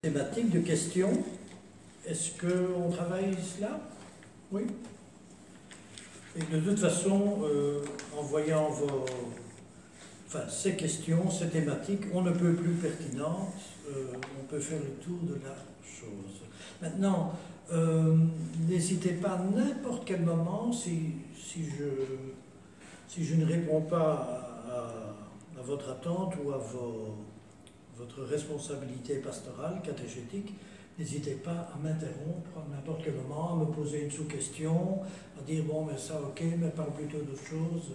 Thématique de questions. Est-ce qu'on travaille cela? Oui. Et de toute façon, en voyant ces questions, ces thématiques, on ne peut plus pertinentes, on peut faire le tour de la chose. Maintenant, n'hésitez pas à n'importe quel moment, si je ne réponds pas à votre attente ou à votre responsabilité pastorale, catéchétique, n'hésitez pas à m'interrompre à n'importe quel moment, à me poser une sous-question, à dire bon, mais ça, ok, mais parle plutôt d'autre chose.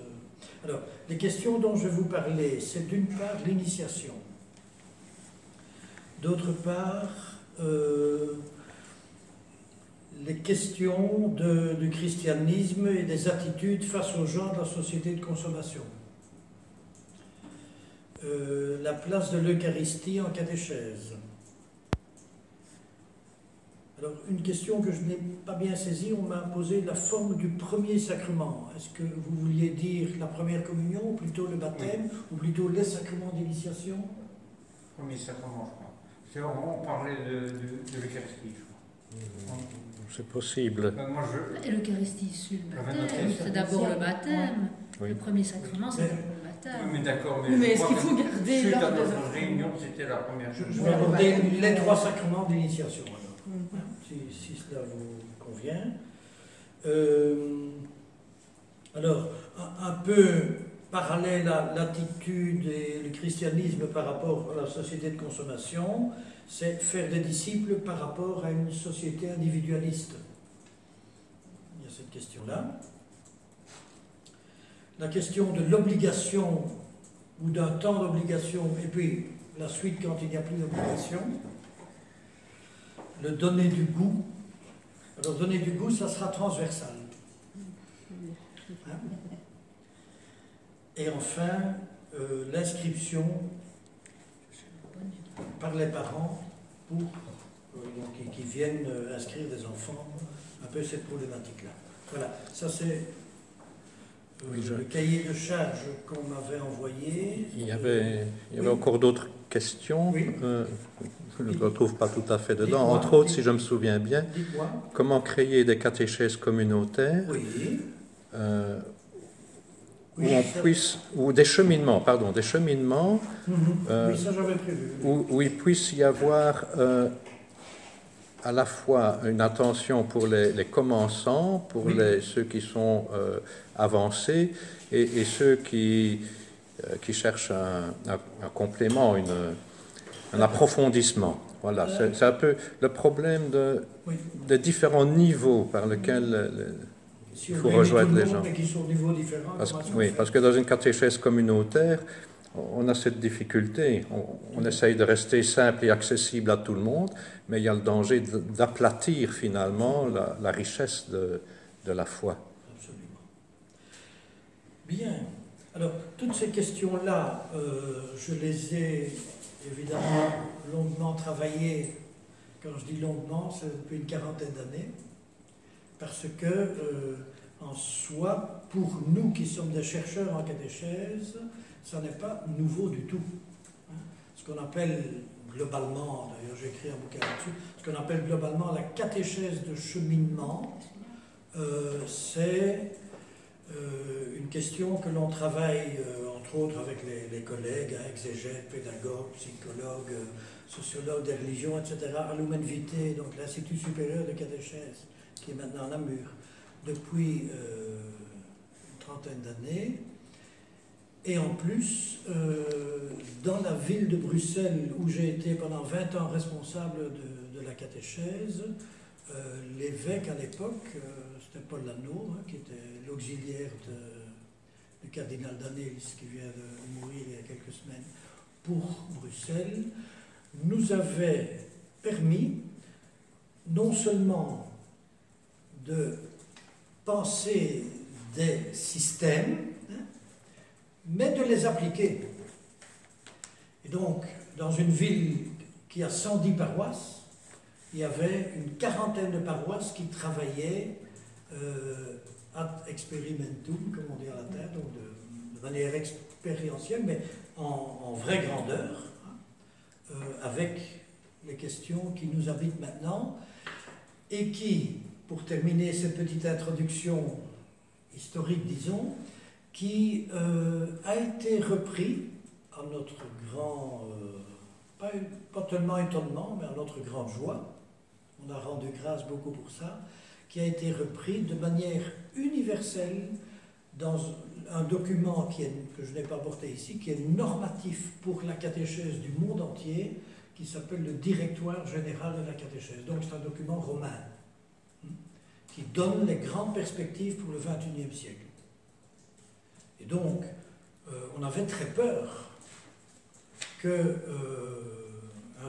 Alors, les questions dont je vais vous parler, c'est d'une part l'initiation, d'autre part les questions du christianisme et des attitudes face aux gens de la société de consommation. La place de l'Eucharistie en catéchèse. Alors, une question que je n'ai pas bien saisie, on m'a posé la forme du premier sacrement. Est-ce que vous vouliez dire la première communion, ou plutôt le baptême, ou plutôt les sacrements d'initiation? Premier sacrement, je crois. On parlait de l'Eucharistie, je crois. C'est possible. L'Eucharistie sur le baptême, c'est d'abord le baptême. Oui. Le premier sacrement, c'est d'abord le baptême. Oui, mais d'accord, mais est-ce qu'il faut garder suite à l'ordre des notre réunion, c'était la première chose. Je vais aborder les trois sacrements d'initiation, alors, si cela vous convient. Alors, un peu parallèle à l'attitude et le christianisme par rapport à la société de consommation, c'est faire des disciples par rapport à une société individualiste. Il y a cette question-là. La question de l'obligation ou d'un temps d'obligation, et puis la suite quand il n'y a plus d'obligation. Le donner du goût. Alors, donner du goût, ça sera transversal. Hein? Et enfin, l'inscription par les parents pour qui viennent inscrire des enfants, un peu cette problématique-là. Voilà, ça c'est le cahier de charge qu'on m'avait envoyé. Il y avait encore d'autres questions. Oui. Je ne le retrouve pas tout à fait dedans. Entre autres, si je me souviens bien, comment créer des catéchèses communautaires ou des cheminements, oui, ça j'avais prévu. Où il puisse y avoir à la fois une attention pour les commençants, pour ceux qui sont avancés et ceux qui cherchent un complément, un approfondissement. Voilà, c'est un peu le problème des différents niveaux par lesquels il faut rejoindre les gens. Parce que dans une catéchèse communautaire, on a cette difficulté. On essaye de rester simple et accessible à tout le monde, mais il y a le danger d'aplatir finalement la richesse de la foi. Absolument. Bien. Alors, toutes ces questions-là, je les ai évidemment longuement travaillées. Quand je dis longuement, c'est depuis une quarantaine d'années. Parce que, en soi, pour nous qui sommes des chercheurs en catéchèse, ça n'est pas nouveau du tout. Ce qu'on appelle globalement, d'ailleurs j'ai écrit un bouquin là-dessus, ce qu'on appelle globalement la catéchèse de cheminement, c'est une question que l'on travaille, entre autres, avec les collègues, exégètes, pédagogues, psychologues, sociologues des religions, etc., à Lumen Vitae, donc l'Institut supérieur de catéchèse, qui est maintenant à Namur, depuis une trentaine d'années. Et en plus, dans la ville de Bruxelles, où j'ai été pendant 20 ans responsable de la catéchèse, l'évêque à l'époque, c'était Paul Lano, qui était l'auxiliaire du cardinal Danels, qui vient de mourir il y a quelques semaines, pour Bruxelles, nous avait permis non seulement de penser des systèmes, mais de les appliquer. Et donc, dans une ville qui a 110 paroisses, il y avait une quarantaine de paroisses qui travaillaient ad experimentum, comme on dit en latin, donc de manière expérientielle, mais en vraie grandeur, avec les questions qui nous habitent maintenant et qui, pour terminer cette petite introduction historique, disons, qui a été repris à notre grand, pas tellement étonnement, mais à notre grande joie, on a rendu grâce beaucoup pour ça, qui a été repris de manière universelle dans un document que je n'ai pas porté ici, qui est normatif pour la catéchèse du monde entier, qui s'appelle le Directoire général de la catéchèse. Donc c'est un document romain, qui donne les grandes perspectives pour le XXIe siècle. Et donc, on avait très peur qu'un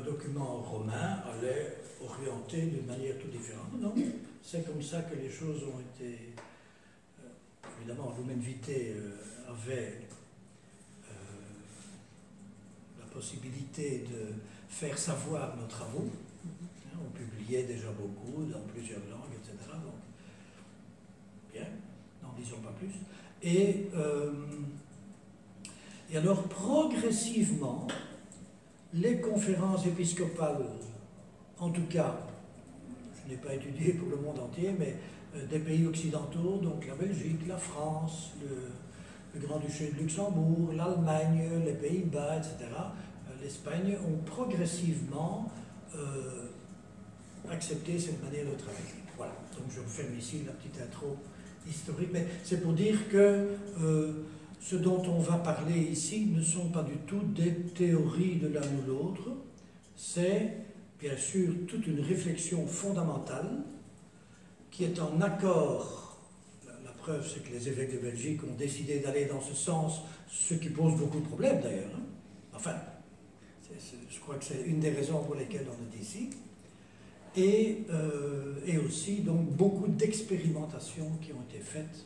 document romain allait orienter d'une manière tout différente. Non, c'est comme ça que les choses ont été... évidemment, Lumen Vitae avait la possibilité de faire savoir nos travaux. On publiait déjà beaucoup dans plusieurs langues, etc. Donc, bien, n'en disons pas plus. Et alors, progressivement, les conférences épiscopales, en tout cas, je n'ai pas étudié pour le monde entier, mais des pays occidentaux, donc la Belgique, la France, le Grand-Duché de Luxembourg, l'Allemagne, les Pays-Bas, etc., l'Espagne, ont progressivement accepté cette manière de travailler. Voilà, donc je ferme ici la petite intro historique, mais c'est pour dire que ce dont on va parler ici ne sont pas du tout des théories de l'un ou l'autre, c'est bien sûr toute une réflexion fondamentale qui est en accord. La preuve, c'est que les évêques de Belgique ont décidé d'aller dans ce sens, ce qui pose beaucoup de problèmes d'ailleurs. Enfin, je crois que c'est une des raisons pour lesquelles on est ici. Et aussi donc beaucoup d'expérimentations qui ont été faites.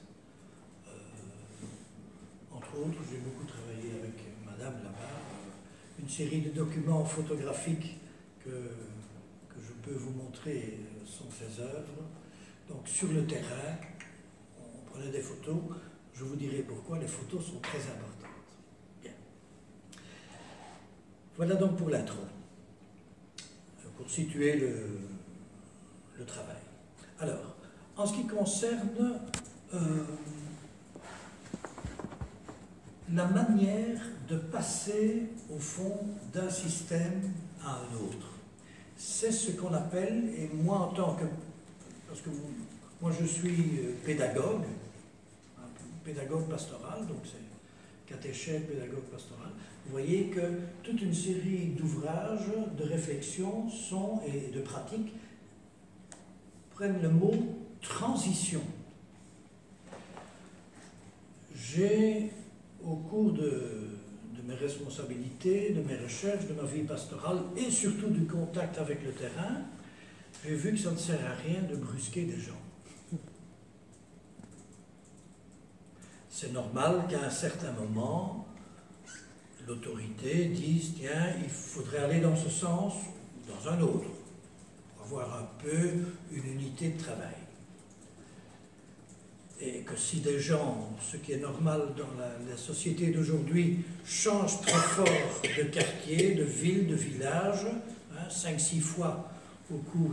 Entre autres, j'ai beaucoup travaillé avec Madame là-bas, une série de documents photographiques que je peux vous montrer sont ses œuvres. Donc sur le terrain, on prenait des photos. Je vous dirai pourquoi les photos sont très importantes. Bien. Voilà donc pour l'intro, pour situer le travail. Alors, en ce qui concerne la manière de passer au fond d'un système à un autre, c'est ce qu'on appelle, et moi en tant que... Parce que moi je suis pédagogue pastoral, donc c'est catéchète, pédagogue pastoral. Vous voyez que toute une série d'ouvrages, de réflexions et de pratiques prennent le mot transition. J'ai, au cours de mes responsabilités, de mes recherches, de ma vie pastorale et surtout du contact avec le terrain, j'ai vu que ça ne sert à rien de brusquer des gens. C'est normal qu'à un certain moment, l'autorité dise, tiens, il faudrait aller dans ce sens ou dans un autre, pour avoir un peu une unité de travail. Et que si des gens, ce qui est normal dans la société d'aujourd'hui, changent très fort de quartier, de ville, de village, 5-6 fois au cours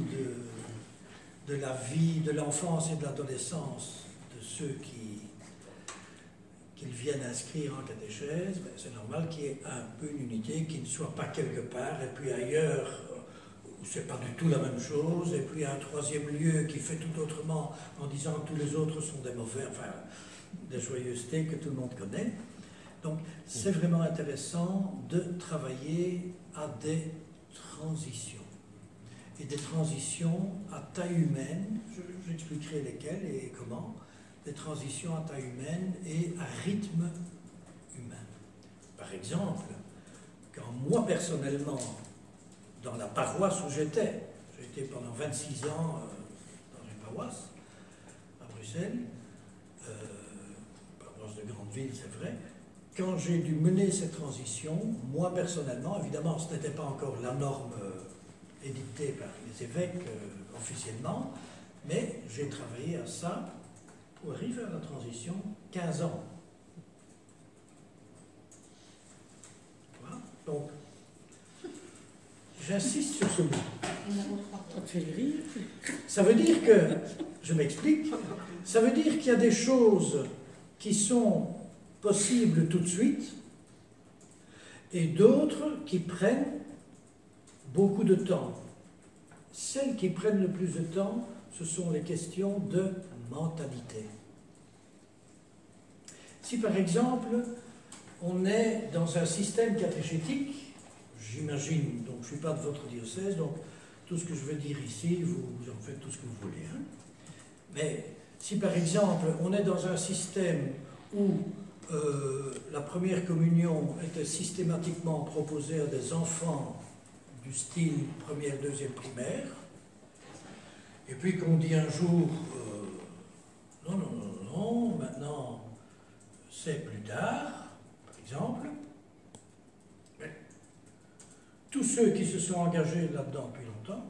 de la vie, de l'enfance et de l'adolescence de ceux qu'ils viennent inscrire en catéchèse, c'est normal qu'il y ait un peu une unité, qui ne soit pas quelque part, et puis ailleurs, où c'est pas du tout la même chose, et puis un troisième lieu qui fait tout autrement, en disant que tous les autres sont des mauvais, enfin, des joyeusetés que tout le monde connaît. Donc, c'est vraiment intéressant de travailler à des transitions. Et des transitions à taille humaine, j'expliquerai lesquelles et comment, des transitions à taille humaine et à rythme humain. Par exemple, quand moi personnellement, dans la paroisse où j'étais pendant 26 ans dans une paroisse à Bruxelles, paroisse de grande ville, c'est vrai, quand j'ai dû mener cette transition, moi personnellement, évidemment ce n'était pas encore la norme édictée par les évêques officiellement, mais j'ai travaillé à ça pour arriver à la transition 15 ans. Voilà. Donc, J'insiste sur ce mot. Ça veut dire que, je m'explique, ça veut dire qu'il y a des choses qui sont possibles tout de suite et d'autres qui prennent beaucoup de temps. Celles qui prennent le plus de temps, ce sont les questions de mentalité. Si par exemple, on est dans un système catéchétique, j'imagine, donc je ne suis pas de votre diocèse, donc tout ce que je veux dire ici, vous en faites tout ce que vous voulez. Hein. Mais si par exemple, on est dans un système où la première communion était systématiquement proposée à des enfants du style première, deuxième primaire, et puis qu'on dit un jour, non, maintenant c'est plus tard, par exemple, mais tous ceux qui se sont engagés là-dedans depuis longtemps,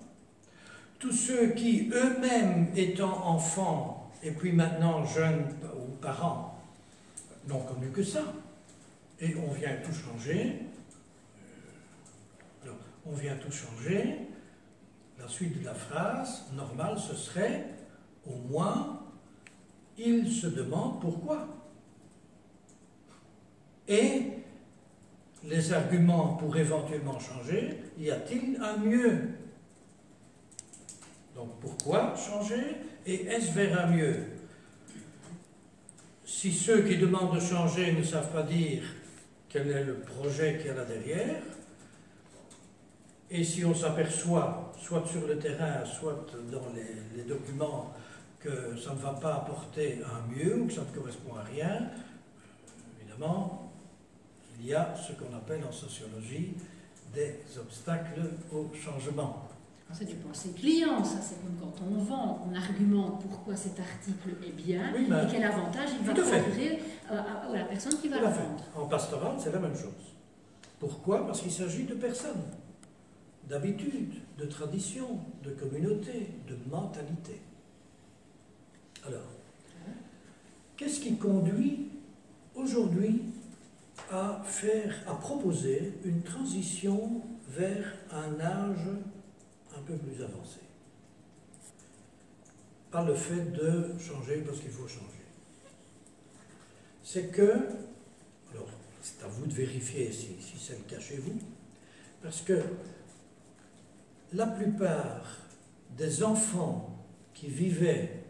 tous ceux qui eux-mêmes étant enfants, et puis maintenant jeunes ou parents, n'ont connu que ça, et on vient tout changer. On vient tout changer. La suite de la phrase normale, ce serait au moins, il se demande pourquoi. Et les arguments pour éventuellement changer, y a-t-il un mieux? Donc pourquoi changer et est-ce vers un mieux? Si ceux qui demandent de changer ne savent pas dire quel est le projet qu'il y a là derrière, et si on s'aperçoit, soit sur le terrain, soit dans les documents, que ça ne va pas apporter un mieux ou que ça ne correspond à rien, évidemment, il y a ce qu'on appelle en sociologie des obstacles au changement. C'est du pensée client, ça c'est comme quand on vend, on argumente pourquoi cet article est bien et quel avantage il va procurer à la personne qui va le vendre. En pastoral, c'est la même chose. Pourquoi? Parce qu'il s'agit de personnes, d'habitudes, de traditions, de communautés, de mentalité. Alors, qu'est-ce qui conduit aujourd'hui à proposer une transition vers un âge un peu plus avancé? Pas le fait de changer parce qu'il faut changer. C'est que, alors c'est à vous de vérifier si c'est le cas chez vous, parce que la plupart des enfants qui vivaient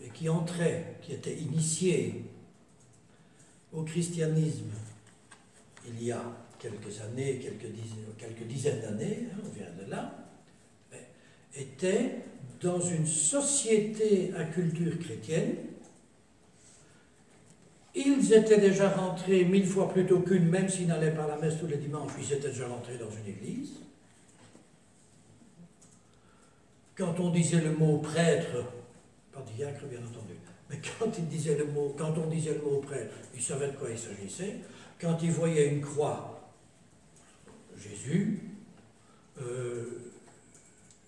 et qui entraient, qui étaient initiés au christianisme il y a quelques années, quelques dizaines d'années, hein, on vient de là, étaient dans une société à culture chrétienne. Ils étaient déjà rentrés 1000 fois plus tôt qu'une, même s'ils n'allaient pas à la messe tous les dimanches, ils étaient déjà rentrés dans une église. Quand on disait le mot prêtre, pas diacre bien entendu, mais quand on disait le mot prêtre, ils savaient de quoi il s'agissait. Quand ils voyaient une croix, Jésus,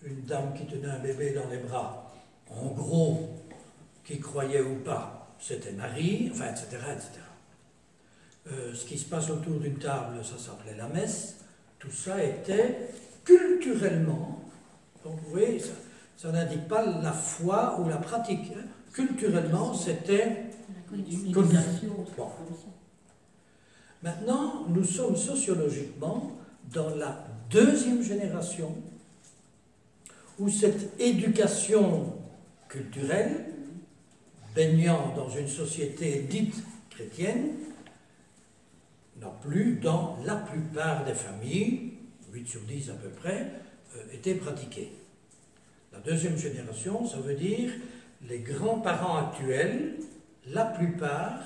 une dame qui tenait un bébé dans les bras, en gros, qui croyait ou pas, c'était Marie, enfin, etc., etc. Ce qui se passe autour d'une table, ça s'appelait la messe. Tout ça était culturellement, donc vous voyez, ça n'indique pas la foi ou la pratique. Hein. Culturellement, c'était connu. Bon. Maintenant, nous sommes sociologiquement dans la deuxième génération où cette éducation culturelle, baignant dans une société dite chrétienne, n'a plus dans la plupart des familles, 8 sur 10 à peu près, été pratiquée. La deuxième génération, ça veut dire les grands-parents actuels, la plupart,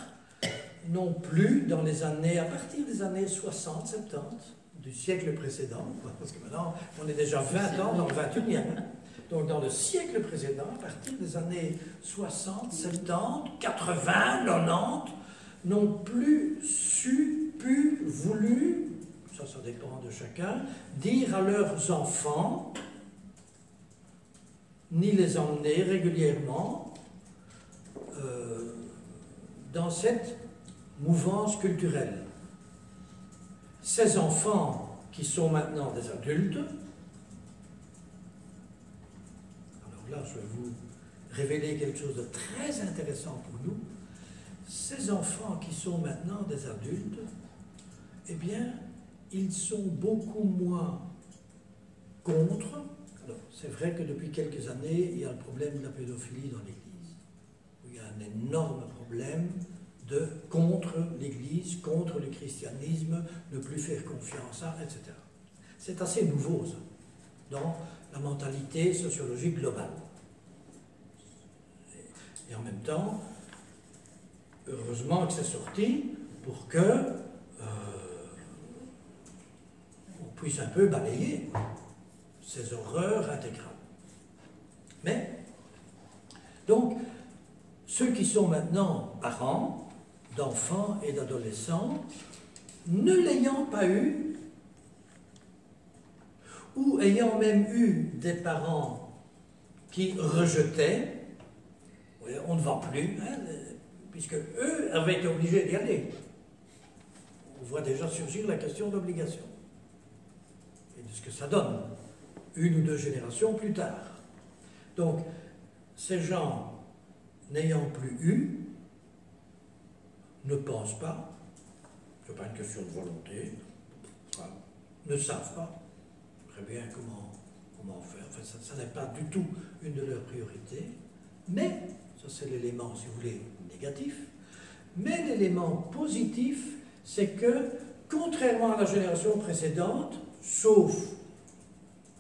n'ont plus dans les années, à partir des années 60, 70, du siècle précédent, parce que maintenant on est déjà 20 ans dans le 21e, donc dans le siècle précédent, à partir des années 60, 70, 80, 90, n'ont plus pu, voulu, ça dépend de chacun, dire à leurs enfants, ni les emmener régulièrement dans cette mouvance culturelle. Ces enfants qui sont maintenant des adultes. Alors là, je vais vous révéler quelque chose de très intéressant pour nous. Ces enfants qui sont maintenant des adultes, eh bien, ils sont beaucoup moins contre. Alors, c'est vrai que depuis quelques années, il y a le problème de la pédophilie dans l'Église. Il y a un énorme problème contre l'Église, contre le christianisme, ne plus faire confiance à, etc. C'est assez nouveau, ça, dans la mentalité sociologique globale. Et en même temps, heureusement que c'est sorti pour que on puisse un peu balayer ces horreurs intégrales. Mais, donc, ceux qui sont maintenant parents d'enfants et d'adolescents, ne l'ayant pas eu, ou ayant même eu des parents qui rejetaient, on ne vend plus, hein, puisque eux avaient été obligés d'y aller. On voit déjà surgir la question d'obligation et de ce que ça donne, une ou deux générations plus tard. Donc, ces gens n'ayant plus eu, ne pensent pas, ce n'est pas une question de volonté, enfin, ne savent pas très bien comment faire. Enfin, ça n'est pas du tout une de leurs priorités, mais, ça c'est l'élément, si vous voulez, négatif, mais l'élément positif, c'est que, contrairement à la génération précédente, sauf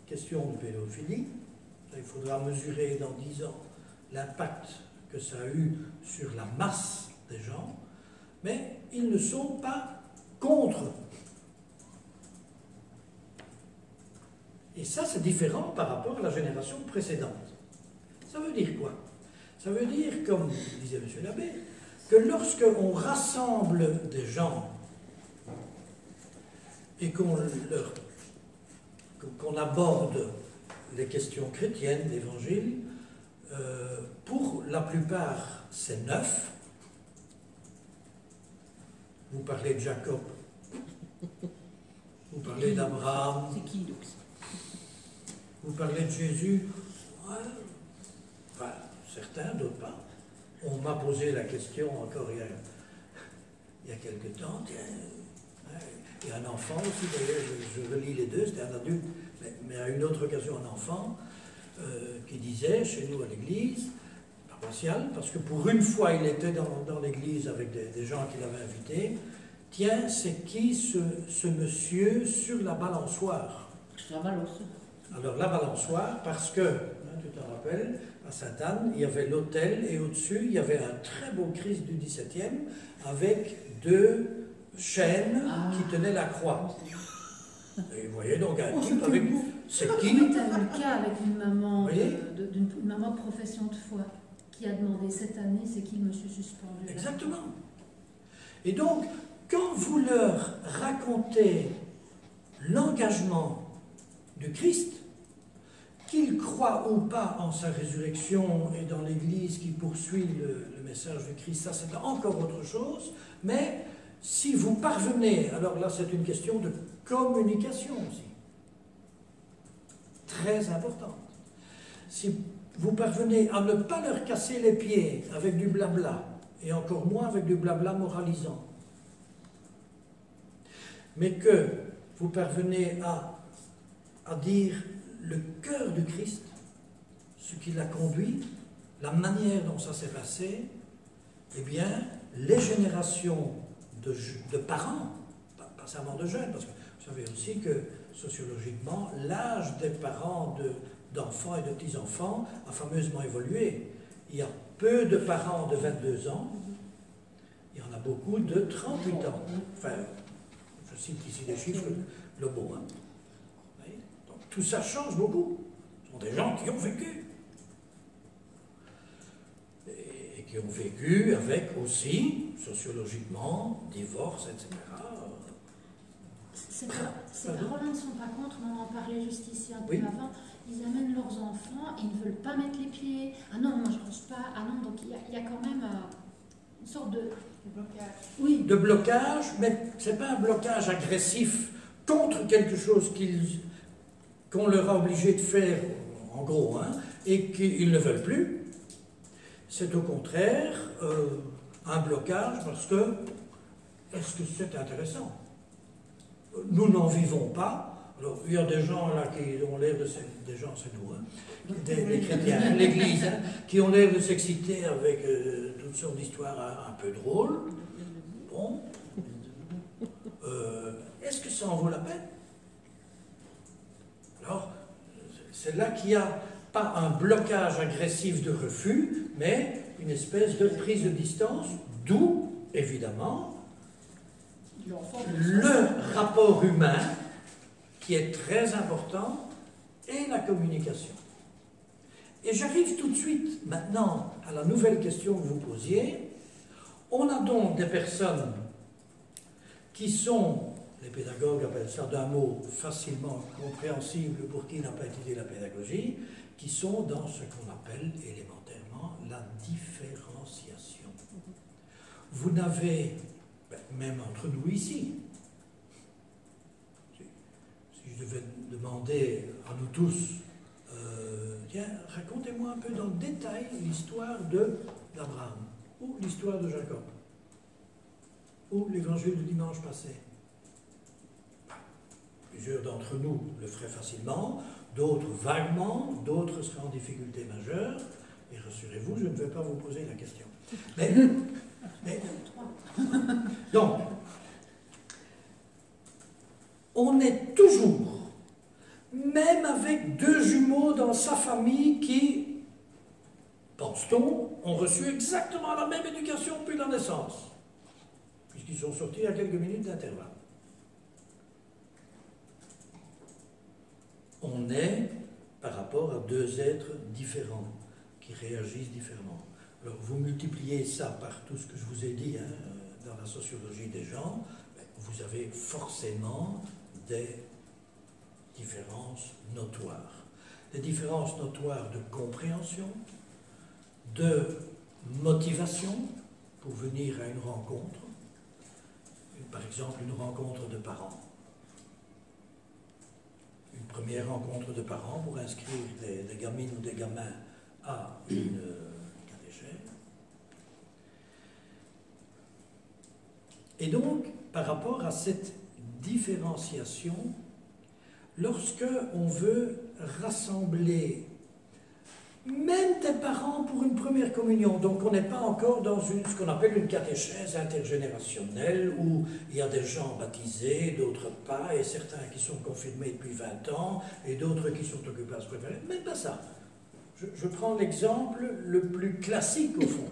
question de pédophilie, il faudra mesurer dans 10 ans l'impact que ça a eu sur la masse des gens, mais ils ne sont pas contre. Et ça, c'est différent par rapport à la génération précédente. Ça veut dire quoi? Ça veut dire, comme disait M. l'abbé, que lorsque on rassemble des gens et qu'on aborde les questions chrétiennes, l'Évangile, pour la plupart, c'est neuf. Vous parlez de Jacob, vous parlez d'Abraham, c'est qui, donc? Vous parlez de Jésus, ouais. Enfin, certains, d'autres pas. On m'a posé la question encore il y a quelque temps, il y a un enfant aussi, d'ailleurs, je relis les deux, c'était un adulte, mais à une autre occasion un enfant, qui disait, chez nous à l'église, paroissiale, parce que pour une fois il était dans l'église avec des gens qu'il avait invités, tiens, c'est qui ce monsieur sur la balançoire? La balance. Alors la balançoire, parce que, tu te rappelles, à Sainte-Anne, il y avait l'autel et au-dessus, il y avait un très beau Christ du XVIIe avec deux chaînes qui tenaient la croix. Et vous voyez donc un type avec... C'est qui? Tu as eu le cas avec une maman, d'une maman de profession de foi qui a demandé cette année c'est qui le monsieur suspendu. Exactement. Et donc, quand vous leur racontez l'engagement du Christ, qu'il croit ou pas en sa résurrection et dans l'Église qui poursuit le message du Christ, ça c'est encore autre chose, mais si vous parvenez, alors là c'est une question de communication aussi, très importante, si vous parvenez à ne pas leur casser les pieds avec du blabla, et encore moins avec du blabla moralisant, mais que vous parvenez à dire le cœur du Christ, ce qui l'a conduit, la manière dont ça s'est passé, eh bien, les générations de parents, pas seulement de jeunes, parce que vous savez aussi que sociologiquement, l'âge des parents d'enfants et de petits-enfants a fameusement évolué. Il y a peu de parents de 22 ans, il y en a beaucoup de 38 ans. Enfin, je cite ici des chiffres globaux. Hein. Donc tout ça change beaucoup. Ce sont des gens qui ont vécu. Et qui ont vécu avec aussi, sociologiquement, divorce, etc. Ces parents-là ne sont pas contre, on en parlait juste ici un peu avant, ils amènent leurs enfants, ils ne veulent pas mettre les pieds, ah non, moi je ne pense pas, ah non, donc il y a quand même une sorte de blocage. Oui, de blocage, mais ce n'est pas un blocage agressif contre quelque chose qu'on leur a obligé de faire, en gros, hein, et qu'ils ne veulent plus. C'est au contraire un blocage parce que, est-ce que c'est intéressant? Nous n'en vivons pas. Alors, il y a des gens là qui ont l'air de... Des gens, c'est nous, hein, des chrétiens, l'Église, hein, qui ont l'air de s'exciter avec toutes sortes d'histoires un peu drôles. Bon. Est-ce que ça en vaut la peine? Alors, c'est là qu'il n'y a pas un blocage agressif de refus, mais une espèce de prise de distance, d'où, évidemment, le rapport humain, qui est très important, et la communication. Et j'arrive tout de suite, maintenant, à la nouvelle question que vous posiez. On a donc des personnes qui sont, les pédagogues appellent ça d'un mot facilement compréhensible pour qui n'a pas étudié la pédagogie, qui sont dans ce qu'on appelle élémentairement la différenciation. Vous n'avez, même entre nous ici, si je devais demander à nous tous, tiens, racontez-moi un peu dans le détail l'histoire d'Abraham, ou l'histoire de Jacob, ou l'évangile du dimanche passé. Plusieurs d'entre nous le feraient facilement, d'autres vaguement, d'autres seraient en difficulté majeure, et rassurez-vous, je ne vais pas vous poser la question. Mais donc, on est toujours, même avec deux jumeaux dans sa famille qui, pense-t-on, ont reçu exactement la même éducation depuis la naissance, puisqu'ils sont sortis à quelques minutes d'intervalle. On est par rapport à deux êtres différents, qui réagissent différemment. Alors vous multipliez ça par tout ce que je vous ai dit hein, dans la sociologie des gens, vous avez forcément des différences notoires. Des différences notoires de compréhension, de motivation pour venir à une rencontre, par exemple une rencontre de parents. Une première rencontre de parents pour inscrire des gamines ou des gamins à une catéchèse. Et donc, par rapport à cette différenciation, lorsque on veut rassembler même des parents pour une première communion, donc on n'est pas encore dans ce qu'on appelle une catéchèse intergénérationnelle où il y a des gens baptisés, d'autres pas, et certains qui sont confirmés depuis 20 ans, et d'autres qui sont occupés à se préparer. Même pas ça. Je prends l'exemple le plus classique au fond,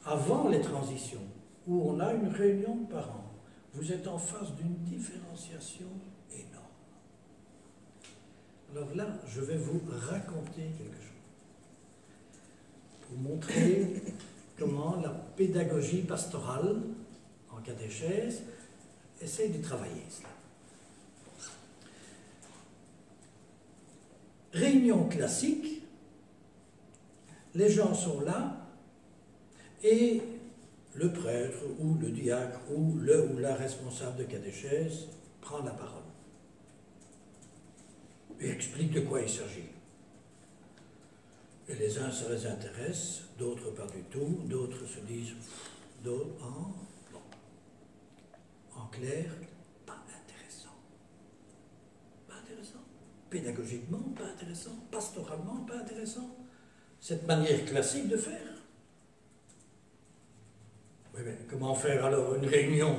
avant les transitions, où on a une réunion de parents. Vous êtes en face d'une différenciation énorme. Alors là, je vais vous raconter quelque chose. Pour montrer comment la pédagogie pastorale en catéchèse essaie de travailler cela. Réunion classique, les gens sont là et le prêtre ou le diacre ou le ou la responsable de catéchèse prend la parole et explique de quoi il s'agit. Et les uns, ça les intéresse, d'autres pas du tout, d'autres se disent, d'autres, bon. En clair, pas intéressant. Pas intéressant. Pédagogiquement, pas intéressant. Pastoralement, pas intéressant. Cette manière classique de faire. Oui, mais comment faire alors une réunion?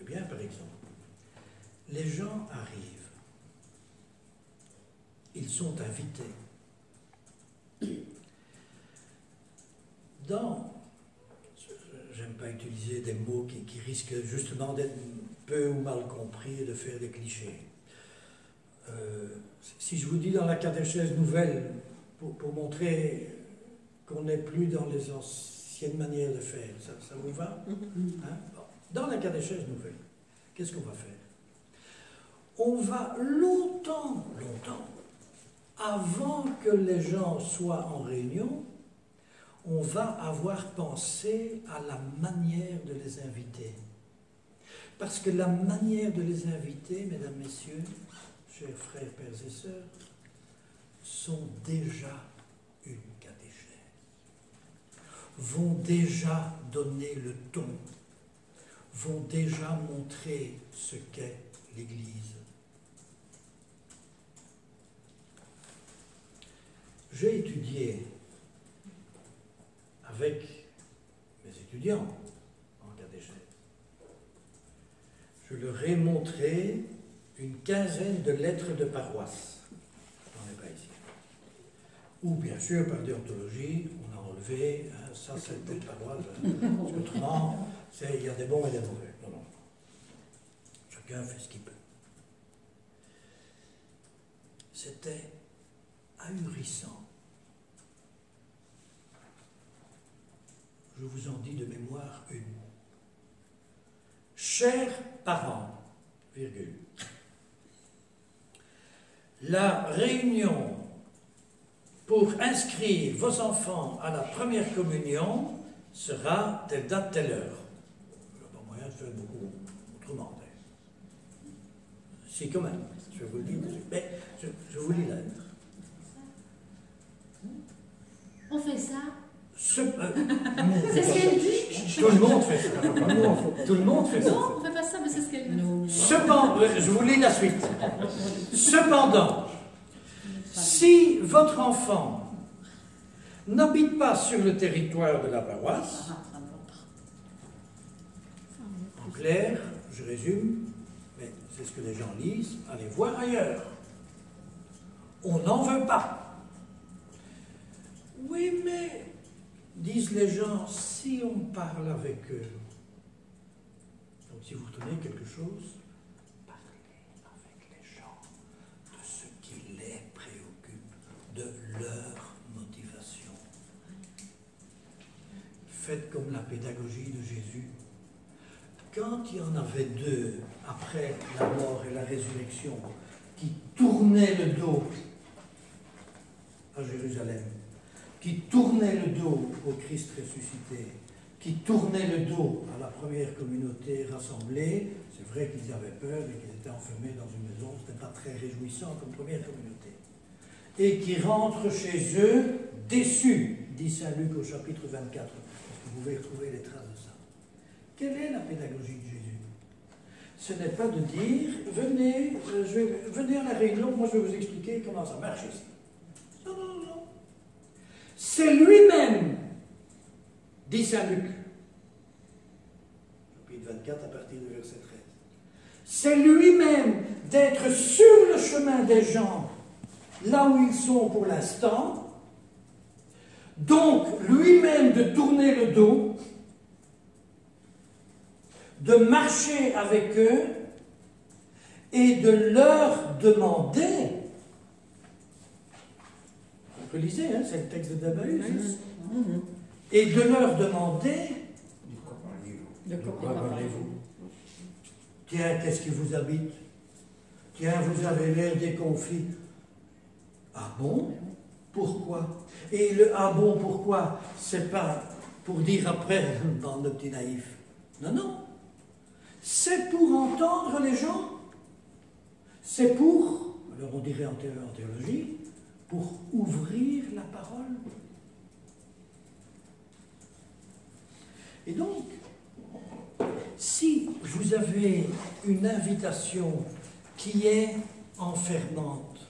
Eh bien, par exemple, les gens arrivent. Ils sont invités. J'aime pas utiliser des mots qui risquent justement d'être peu ou mal compris et de faire des clichés. Si je vous dis dans la catéchèse nouvelle, pour montrer qu'on n'est plus dans les anciennes manières de faire, ça vous va? Hein? Bon. Dans la catéchèse nouvelle, qu'est-ce qu'on va faire? On va longtemps, avant que les gens soient en réunion, on va avoir pensé à la manière de les inviter. Parce que la manière de les inviter, mesdames, messieurs, chers frères, pères et sœurs, sont déjà une catéchèse, vont déjà donner le ton, vont déjà montrer ce qu'est l'Église. J'ai étudié avec mes étudiants en catéchèse. Je leur ai montré une quinzaine de lettres de paroisse. J'en ai pas ici. Ou bien sûr, par déontologie, on a enlevé, hein, ça c'est telle paroisse. Autrement, il y a des bons et des mauvais. Non, non. Chacun fait ce qu'il peut. C'était ahurissant. Je vous en dis de mémoire une. Chers parents, virgule, la réunion pour inscrire vos enfants à la première communion sera telle date, telle heure. Il n'y a pas moyen de faire beaucoup autrement. Si, quand même, je vous le dis. Mais je vous lis la lettre. On fait ça. C'est ce qu'elle dit. Tout le monde fait ça. Tout le monde fait ça. Non, on ne fait pas ça, mais c'est ce qu'elle dit. Cependant, je vous lis la suite. Cependant, si votre enfant n'habite pas sur le territoire de la paroisse, en clair, je résume, mais c'est ce que les gens lisent, allez voir ailleurs. On n'en veut pas. Oui, mais, disent les gens, si on parle avec eux, donc si vous retenez quelque chose, parlez avec les gens de ce qui les préoccupe, de leur motivation. Faites comme la pédagogie de Jésus. Quand il y en avait deux, après la mort et la résurrection, qui tournaient le dos à Jérusalem, qui tournaient le dos au Christ ressuscité, qui tournaient le dos à la première communauté rassemblée, c'est vrai qu'ils avaient peur et qu'ils étaient enfermés dans une maison, ce n'était pas très réjouissant comme première communauté, et qui rentrent chez eux déçus, dit Saint Luc au chapitre 24, parce que vous pouvez retrouver les traces de ça. Quelle est la pédagogie de Jésus? Ce n'est pas de dire, venez à la réunion, moi je vais vous expliquer comment ça marche ici. Non, non, non. C'est lui-même, dit Saint Luc, chapitre 24 à partir du verset 13. C'est lui-même d'être sur le chemin des gens, là où ils sont pour l'instant, donc lui-même de tourner le dos, de marcher avec eux et de leur demander. Vous lisez, hein, c'est le texte de Dabaïus. Et de leur demander. De quoi parlez-vous? Tiens, qu'est-ce qui vous habite? Tiens, vous avez l'air déconfit. Ah bon? Pourquoi? Et le ah bon, pourquoi? C'est pas pour dire après, dans le petit naïf. Non, non. C'est pour entendre les gens. C'est pour, alors on dirait en théologie, pour ouvrir la parole. Et donc, si vous avez une invitation qui est enfermante,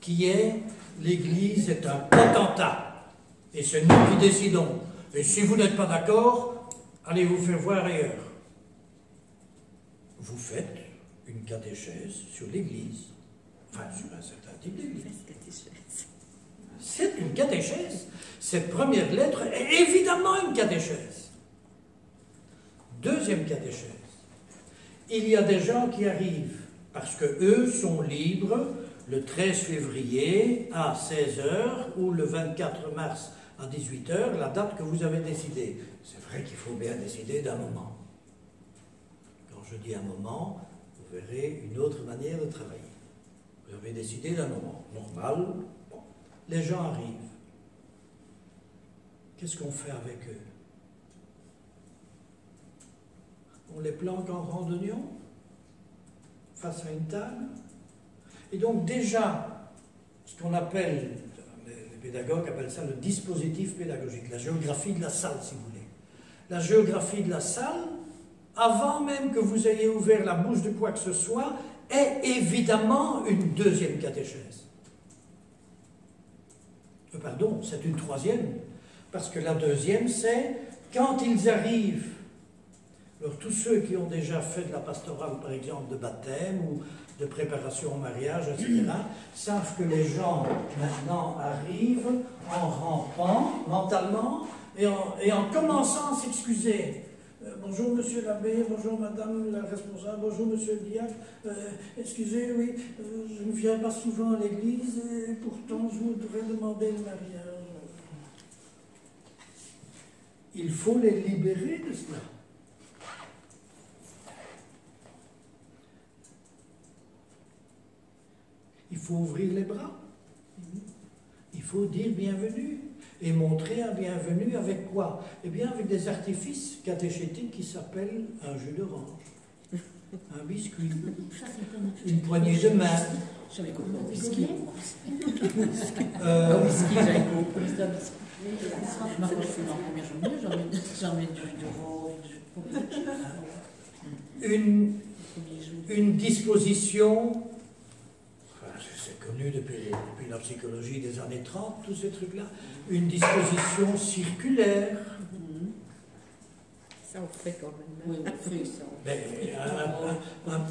qui est l'Église est un potentat, et c'est nous qui décidons, et si vous n'êtes pas d'accord, allez vous faire voir ailleurs. Vous faites une catéchèse sur l'Église, enfin sur un certain type d'Église. C'est une catéchèse. Cette première lettre est évidemment une catéchèse. Deuxième catéchèse. Il y a des gens qui arrivent parce que eux sont libres le 13 février à 16h ou le 24 mars à 18h, la date que vous avez décidée. C'est vrai qu'il faut bien décider d'un moment. Quand je dis un moment, vous verrez une autre manière de travailler. Vous avez décidé d'un moment normal. Bon. Les gens arrivent. Qu'est-ce qu'on fait avec eux? On les planque en rang d'oignon, face à une table. Et donc déjà, ce qu'on appelle, les pédagogues appellent ça le dispositif pédagogique, la géographie de la salle, si vous voulez. La géographie de la salle, avant même que vous ayez ouvert la bouche de quoi que ce soit, est évidemment une deuxième catéchèse. Pardon, c'est une troisième, parce que la deuxième, c'est quand ils arrivent. Alors tous ceux qui ont déjà fait de la pastorale, par exemple, de baptême ou de préparation au mariage, etc., savent que les gens maintenant arrivent en rampant mentalement et en commençant à s'excuser. Bonjour monsieur l'abbé, bonjour madame la responsable, bonjour monsieur le diacre, excusez, oui, je ne viens pas souvent à l'église et pourtant je voudrais demander le mariage. Il faut les libérer de cela. Il faut ouvrir les bras. Il faut dire bienvenue. Et montrer un bienvenu avec quoi? Eh bien, avec des artifices catéchétiques qui s'appellent un jus d'orange, un biscuit, une poignée de main. J'avais compris un whisky. Un whisky, j'avais compris. Moi, quand je fais ma première journée, j'en mets du jus d'orange. Une disposition. C'est connu depuis la psychologie des années 30, tous ces trucs-là. Une disposition circulaire. Ça, on fait quand même. Oui, on fait ça. Mais,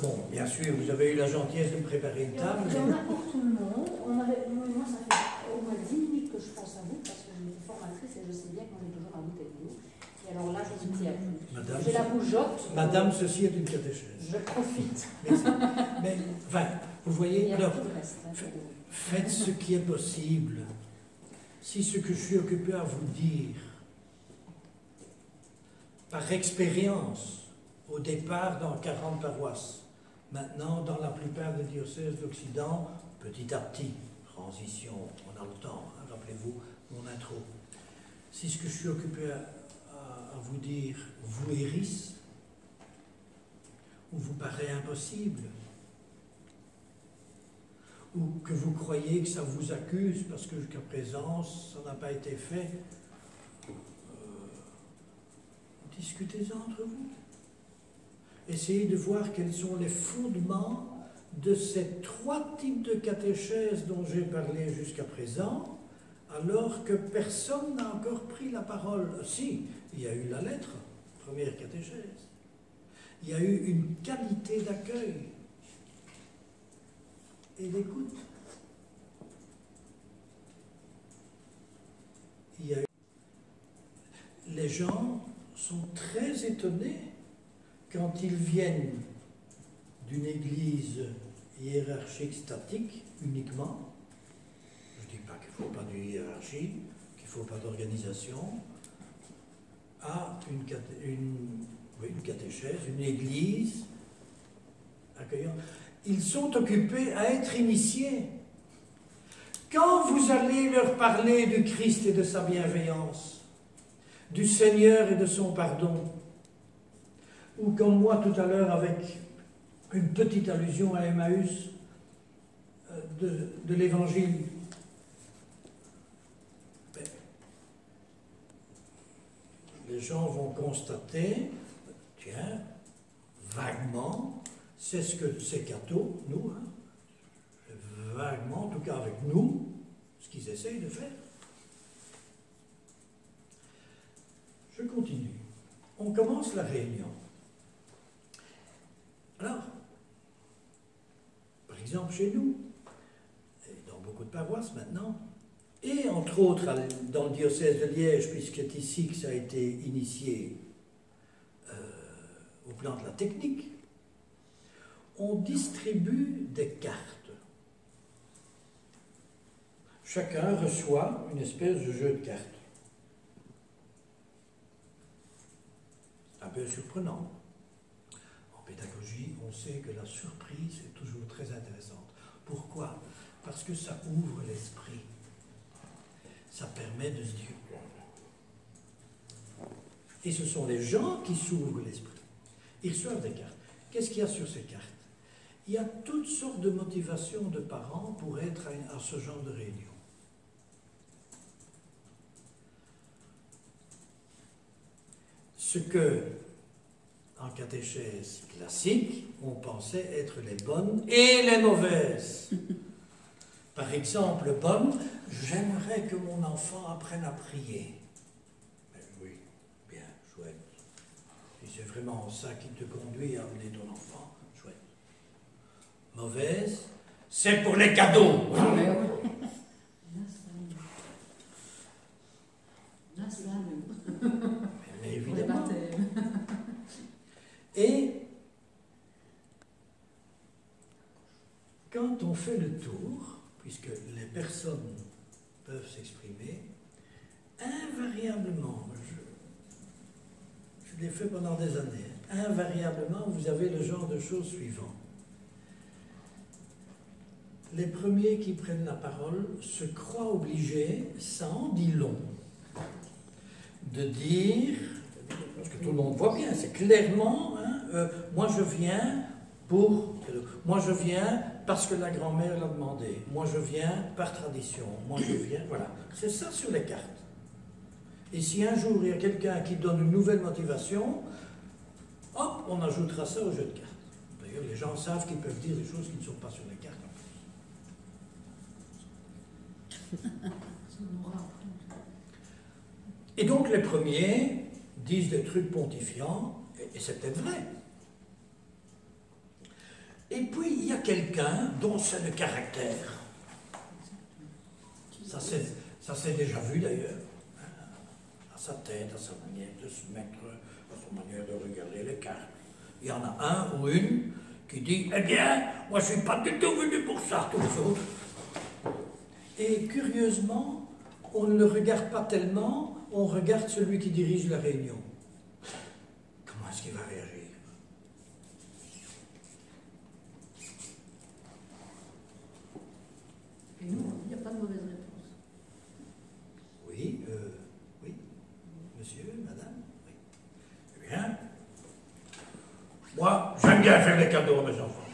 bon, bien sûr, vous avez eu la gentillesse de me préparer une table. Il y en a pour tout le monde. Moi, ça fait au moins 10 minutes que je pense à vous, parce que je suis formatrice et je sais bien qu'on est toujours à côté de vous. Et alors là, je vous dis à vous. J'ai la bougeotte. Madame, ceci est une catéchèse. Je profite. Mais enfin, vous voyez, alors, faites ce qui est possible. Si ce que je suis occupé à vous dire, par expérience, au départ dans 40 paroisses, maintenant dans la plupart des diocèses d'Occident, petit à petit, transition, on a le temps, hein, rappelez-vous mon intro. Si ce que je suis occupé à vous dire vous hérisse, ou vous paraît impossible, ou que vous croyez que ça vous accuse parce que jusqu'à présent ça n'a pas été fait, discutez-en entre vous. Essayez de voir quels sont les fondements de ces 3 types de catéchèses dont j'ai parlé jusqu'à présent, alors que personne n'a encore pris la parole. Si, il y a eu la lettre, première catéchèse. Il y a eu une qualité d'accueil et d'écoute. Les gens sont très étonnés quand ils viennent d'une église hiérarchique statique uniquement. Je ne dis pas qu'il ne faut pas de hiérarchie, qu'il ne faut pas d'organisation, à une catéchèse, une église accueillante. Ils sont occupés à être initiés. Quand vous allez leur parler du Christ et de sa bienveillance, du Seigneur et de son pardon, ou comme moi tout à l'heure avec une petite allusion à Emmaüs de l'Évangile, les gens vont constater, tiens, vaguement, c'est ce que ces cathos, nous, hein, vaguement, en tout cas avec nous, ce qu'ils essayent de faire. Je continue. On commence la réunion. Alors, par exemple chez nous, et dans beaucoup de paroisses maintenant, et entre autres dans le diocèse de Liège, puisque c'est ici que ça a été initié au plan de la technique, on distribue des cartes. Chacun reçoit une espèce de jeu de cartes. Un peu surprenant. En pédagogie, on sait que la surprise est toujours très intéressante. Pourquoi? Parce que ça ouvre l'esprit. Ça permet de se dire. Et ce sont les gens qui s'ouvrent l'esprit. Ils reçoivent des cartes. Qu'est-ce qu'il y a sur ces cartes? Il y a toutes sortes de motivations de parents pour être à ce genre de réunion. Ce que, en catéchèse classique, on pensait être les bonnes et les mauvaises. Par exemple, bonne, j'aimerais que mon enfant apprenne à prier. Ben oui, bien, chouette. Si c'est vraiment ça qui te conduit à amener ton enfant, chouette. Mauvaise, c'est pour les cadeaux. Mais évidemment. Et quand on fait le tour, puisque les personnes peuvent s'exprimer, invariablement, je l'ai fait pendant des années, invariablement, vous avez le genre de choses suivantes. Les premiers qui prennent la parole se croient obligés, ça en dit long, de dire, parce que tout le monde voit bien, c'est clairement, hein, moi je viens parce que la grand-mère l'a demandé, moi je viens par tradition, moi je viens, voilà. C'est ça sur les cartes. Et si un jour il y a quelqu'un qui donne une nouvelle motivation, hop, on ajoutera ça au jeu de cartes. D'ailleurs, les gens savent qu'ils peuvent dire des choses qui ne sont pas sur les cartes. Et donc les premiers disent des trucs pontifiants, et c'est peut-être vrai. Et puis il y a quelqu'un dont c'est le caractère. Ça s'est déjà vu d'ailleurs, à sa tête, à sa manière de se mettre, à sa manière de regarder les cartes. Il y en a un ou une qui dit « Eh bien, moi je ne suis pas du tout venu pour ça, tous les autres. » Et curieusement, on ne le regarde pas tellement, on regarde celui qui dirige la réunion. Comment est-ce qu'il va réagir? Et nous, il n'y a pas de mauvaise réponse. Oui, oui, monsieur, madame, oui. Eh bien, moi, j'aime bien faire des cadeaux à mes enfants.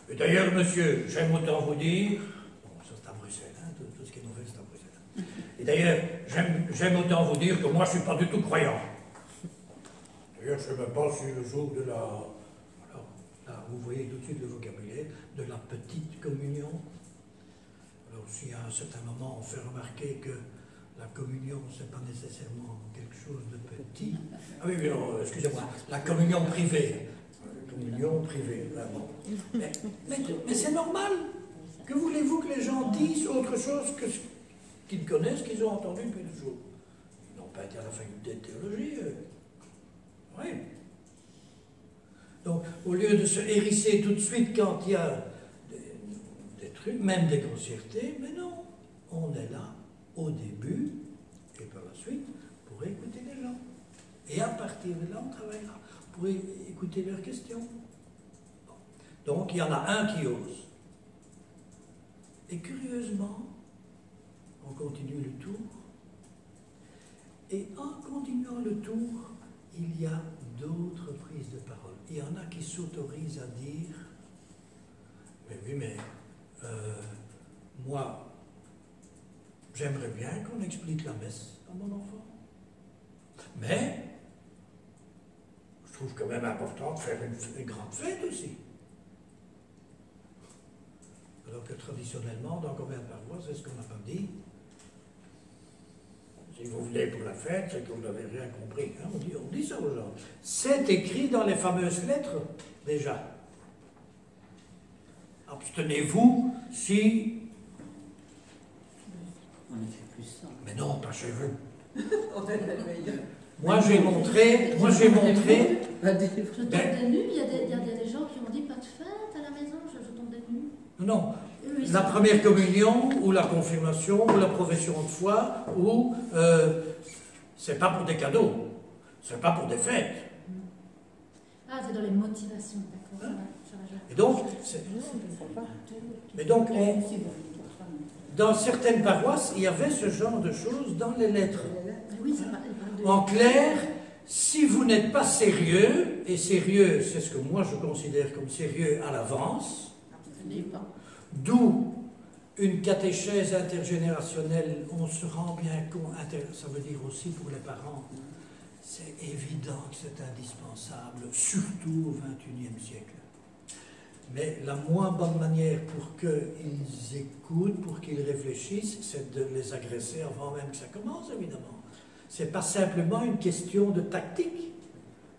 Et d'ailleurs, monsieur, j'aime autant vous dire, bon, ça c'est à Bruxelles, hein, tout ce qui est nouvel, c'est à Bruxelles. Et d'ailleurs, j'aime autant vous dire que moi, je ne suis pas du tout croyant. D'ailleurs, je ne sais même pas si le jour de la... Alors, là, vous voyez tout de suite le vocabulaire, de la petite communion. Alors, si à un certain moment, on fait remarquer que la communion, ce n'est pas nécessairement quelque chose de petit. Ah oui, mais non, excusez-moi, la communion privée. Communion privée, vraiment. Mais c'est normal. Que voulez-vous que les gens disent autre chose que ce qu'ils connaissent, qu'ils ont entendu depuis toujours? Ils n'ont pas été à la faculté de théologie. Oui. Donc, au lieu de se hérisser tout de suite quand il y a des trucs, même des grossièretés, mais non, on est là au début et par la suite pour écouter les gens. Et à partir de là, on travaillera pour écouter leurs questions. Bon. Donc, il y en a un qui ose. Et curieusement, on continue le tour. Et en continuant le tour, il y a d'autres prises de parole. Il y en a qui s'autorisent à dire « Mais oui, mais moi, j'aimerais bien qu'on explique la messe à mon enfant. Mais je trouve quand même important de faire une grande fête aussi. » Alors que traditionnellement, dans combien de paroisses, est-ce qu'on n'a pas dit? Si vous venez pour la fête, c'est que vous n'avez rien compris. Hein? On dit ça aux gens. C'est écrit dans les fameuses lettres, déjà. Abstenez-vous si... On a fait plus ça. Mais non, pas chez vous. On est la meilleure. Moi j'ai montré... Je tombe des nues, il y a des gens qui ont dit pas de fête à la maison, je tombe des nues. Non. La première communion, ou la confirmation, ou la profession de foi, ou... c'est pas pour des cadeaux, c'est pas pour des fêtes. Ah, c'est dans les motivations, d'accord. Hein? Et donc, dans certaines paroisses, il y avait ce genre de choses dans les lettres. Oui, En clair, si vous n'êtes pas sérieux, et sérieux, c'est ce que moi je considère comme sérieux à l'avance, d'où une catéchèse intergénérationnelle, on se rend bien compte, ça veut dire aussi pour les parents, c'est évident que c'est indispensable, surtout au XXIe siècle. Mais la moins bonne manière pour qu'ils écoutent, pour qu'ils réfléchissent, c'est de les agresser avant même que ça commence, évidemment. Ce n'est pas simplement une question de tactique,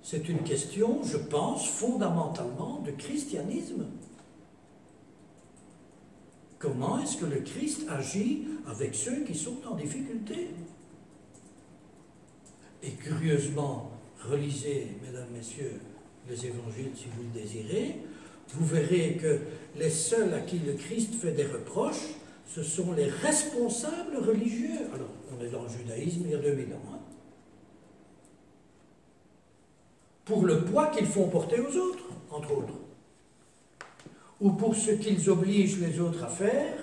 c'est une question, je pense, fondamentalement de christianisme. Comment est-ce que le Christ agit avec ceux qui sont en difficulté? Et curieusement, relisez, mesdames, messieurs, les évangiles si vous le désirez, vous verrez que les seuls à qui le Christ fait des reproches, ce sont les responsables religieux. Alors, on est dans le judaïsme il y a 2000 ans. Hein, pour le poids qu'ils font porter aux autres, entre autres. Ou pour ce qu'ils obligent les autres à faire,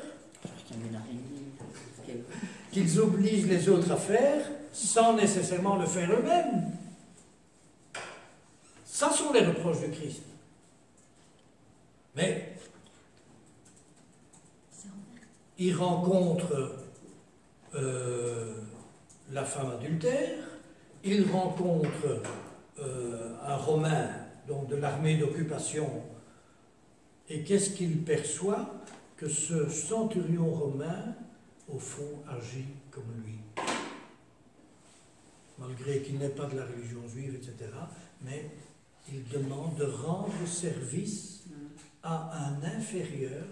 qu'ils obligent les autres à faire sans nécessairement le faire eux-mêmes. Ça sont les reproches de Christ. Mais il rencontre la femme adultère, il rencontre un Romain, donc de l'armée d'occupation, et qu'est-ce qu'il perçoit? Que ce centurion romain, au fond, agit comme lui. Malgré qu'il n'est pas de la religion juive, etc., mais il demande de rendre service à un inférieur,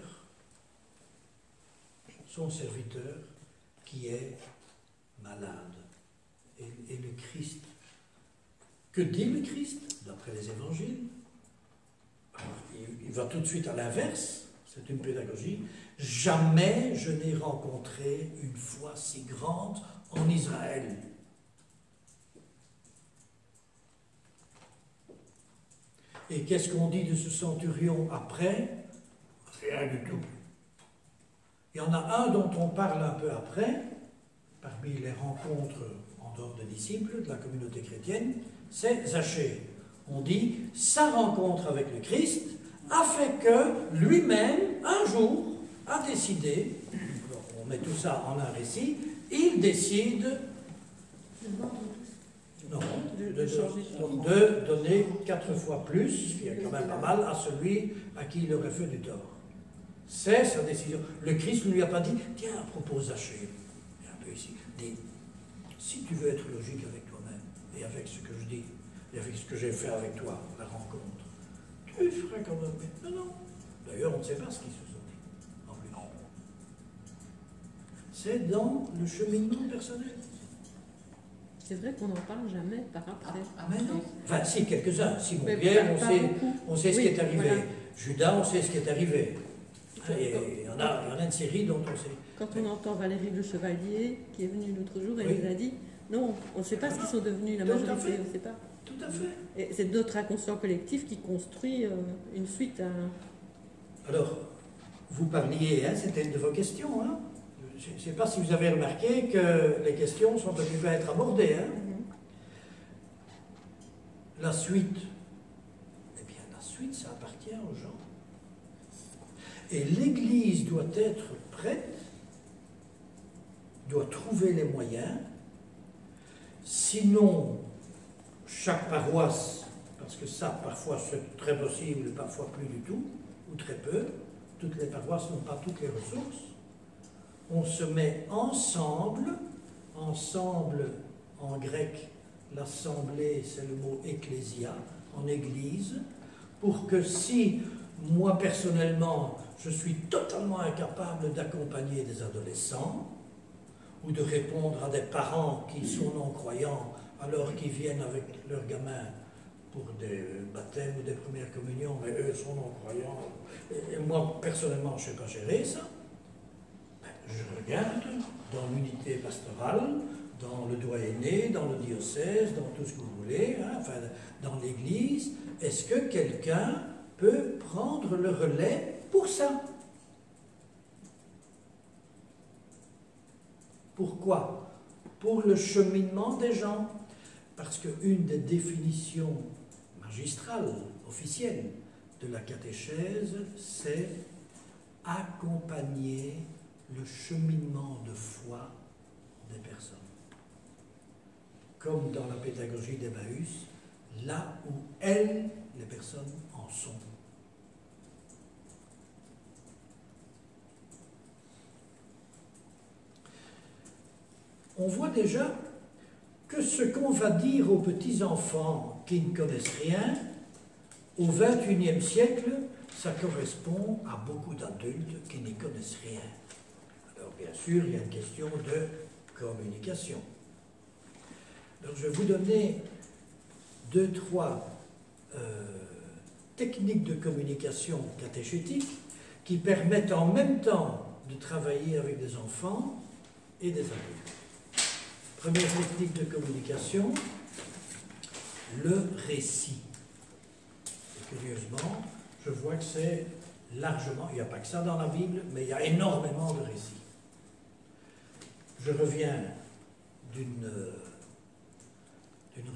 son serviteur, qui est malade. Et le Christ, que dit le Christ, d'après les évangiles? Il va tout de suite à l'inverse, c'est une pédagogie. Jamais je n'ai rencontré une foi si grande en Israël. Et qu'est-ce qu'on dit de ce centurion après? Rien du tout. Il y en a un dont on parle un peu après, parmi les rencontres en dehors des disciples de la communauté chrétienne, c'est Zachée. On dit, sa rencontre avec le Christ a fait que lui-même, un jour, a décidé, on met tout ça en un récit, il décide de donner 4 fois plus, qui est quand même pas mal, à celui à qui il aurait fait du tort. C'est sa décision. Le Christ ne lui a pas dit, tiens, à propos Zachée, un peu ici, dis, si tu veux être logique avec toi-même, et avec ce que je dis, et avec ce que j'ai fait avec toi, la rencontre, tu ferais quand même... Non, non. D'ailleurs, on ne sait pas ce qu'ils se sont dit. En plus. C'est dans le cheminement personnel. C'est vrai qu'on n'en parle jamais par après. Ah mais non. Enfin, si, quelques-uns. Simon Pierre, on sait ce qui est arrivé. Voilà. Judas, on sait ce qui est arrivé. Et il y en a une série dont on sait. Quand on entend Valérie Le Chevalier, qui est venue l'autre jour, elle nous a dit, non, on ne sait pas ce qu'ils sont devenus, la majorité, on ne sait pas. Tout à fait. Et c'est notre inconscient collectif qui construit une suite à... Alors, vous parliez, hein, c'était une de vos questions, hein. Je ne sais pas si vous avez remarqué que les questions sont occupées à être abordées. Hein. La suite, eh bien la suite, ça appartient aux gens. Et l'Église doit être prête, doit trouver les moyens, sinon chaque paroisse, parce que ça parfois c'est très possible, parfois plus du tout, ou très peu, toutes les paroisses n'ont pas toutes les ressources, on se met ensemble en grec, l'assemblée c'est le mot ecclésia, en église, pour que si moi personnellement je suis totalement incapable d'accompagner des adolescents ou de répondre à des parents qui sont non-croyants alors qu'ils viennent avec leurs gamins pour des baptêmes ou des premières communions, mais eux sont non-croyants, et moi personnellement je ne sais pas gérer ça. Je regarde dans l'unité pastorale, dans le doyenné, dans le diocèse, dans tout ce que vous voulez, hein, enfin, dans l'Église, est-ce que quelqu'un peut prendre le relais pour ça? Pourquoi? Pour le cheminement des gens. parce qu'une des définitions magistrales, officielles, de la catéchèse, c'est accompagner le cheminement de foi des personnes. Comme dans la pédagogie d'Emmaüs, là où elles, les personnes, en sont. On voit déjà que ce qu'on va dire aux petits-enfants qui ne connaissent rien, au XXIe siècle, ça correspond à beaucoup d'adultes qui n'y connaissent rien. Alors bien sûr, il y a une question de communication. Donc je vais vous donner 2-3 techniques de communication catéchétique qui permettent en même temps de travailler avec des enfants et des adultes. Première technique de communication, le récit. Et curieusement, je vois que c'est largement, il n'y a pas que ça dans la Bible, mais il y a énormément de récits. Je reviens d'une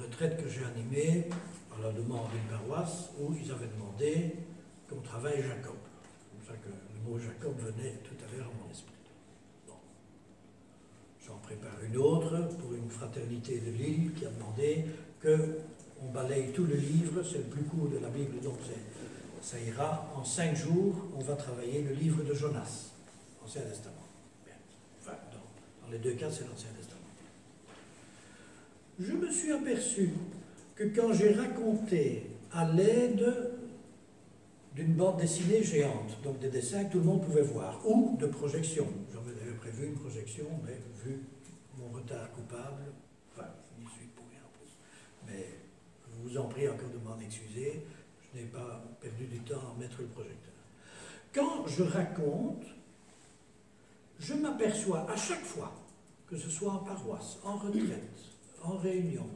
retraite que j'ai animée à la demande d'une paroisse où ils avaient demandé qu'on travaille Jacob. C'est pour ça que le mot Jacob venait tout à l'heure à mon esprit. Bon. J'en prépare une autre pour une fraternité de Lille qui a demandé qu'on balaye tout le livre, c'est le plus court de la Bible, donc ça ira. En 5 jours, on va travailler le livre de Jonas, l'Ancien Testament. Bien. Enfin, dans les 2 cas, c'est l'Ancien Testament. Je me suis aperçu que quand j'ai raconté à l'aide d'une bande dessinée géante, donc des dessins que tout le monde pouvait voir, ou de projections, j'avais d'ailleurs prévu une projection, mais vu mon retard coupable, enfin, je n'y suis pour rien en plus, mais je vous en prie encore de m'en excuser, je n'ai pas perdu du temps à mettre le projecteur. Quand je raconte, je m'aperçois à chaque fois, que ce soit en paroisse, en retraite, en réunion,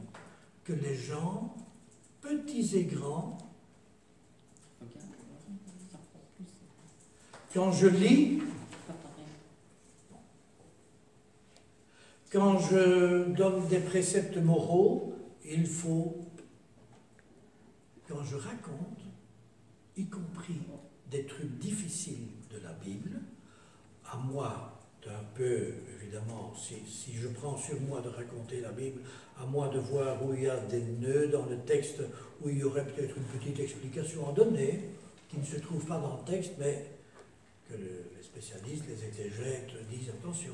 que les gens, petits et grands, quand je lis, quand je donne des préceptes moraux, il faut, quand je raconte, y compris des trucs difficiles de la Bible, à moi d'un peu, évidemment, si je prends sur moi de raconter la Bible, à moi de voir où il y a des nœuds dans le texte, où il y aurait peut-être une petite explication à donner, qui ne se trouve pas dans le texte, mais que les spécialistes, les exégètes disent attention,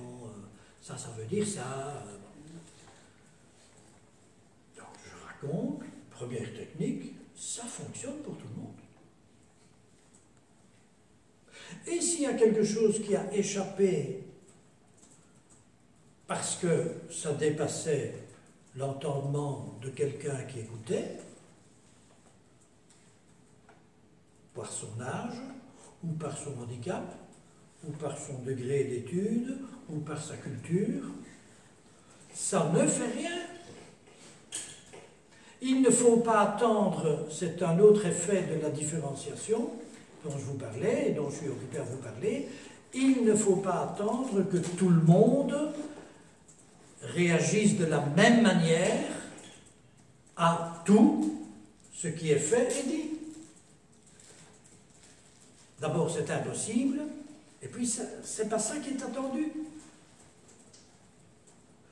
ça veut dire ça. Donc je raconte, première technique, ça fonctionne pour tout le monde. Et s'il y a quelque chose qui a échappé parce que ça dépassait l'entendement de quelqu'un qui écoutait, par son âge, ou par son handicap, ou par son degré d'études, ou par sa culture, ça ne fait rien. Il ne faut pas attendre, c'est un autre effet de la différenciation dont je vous parlais, et dont je suis occupé à vous parler, il ne faut pas attendre que tout le monde réagisse de la même manière à tout ce qui est fait et dit. D'abord, c'est impossible, et puis c'est pas ça qui est attendu.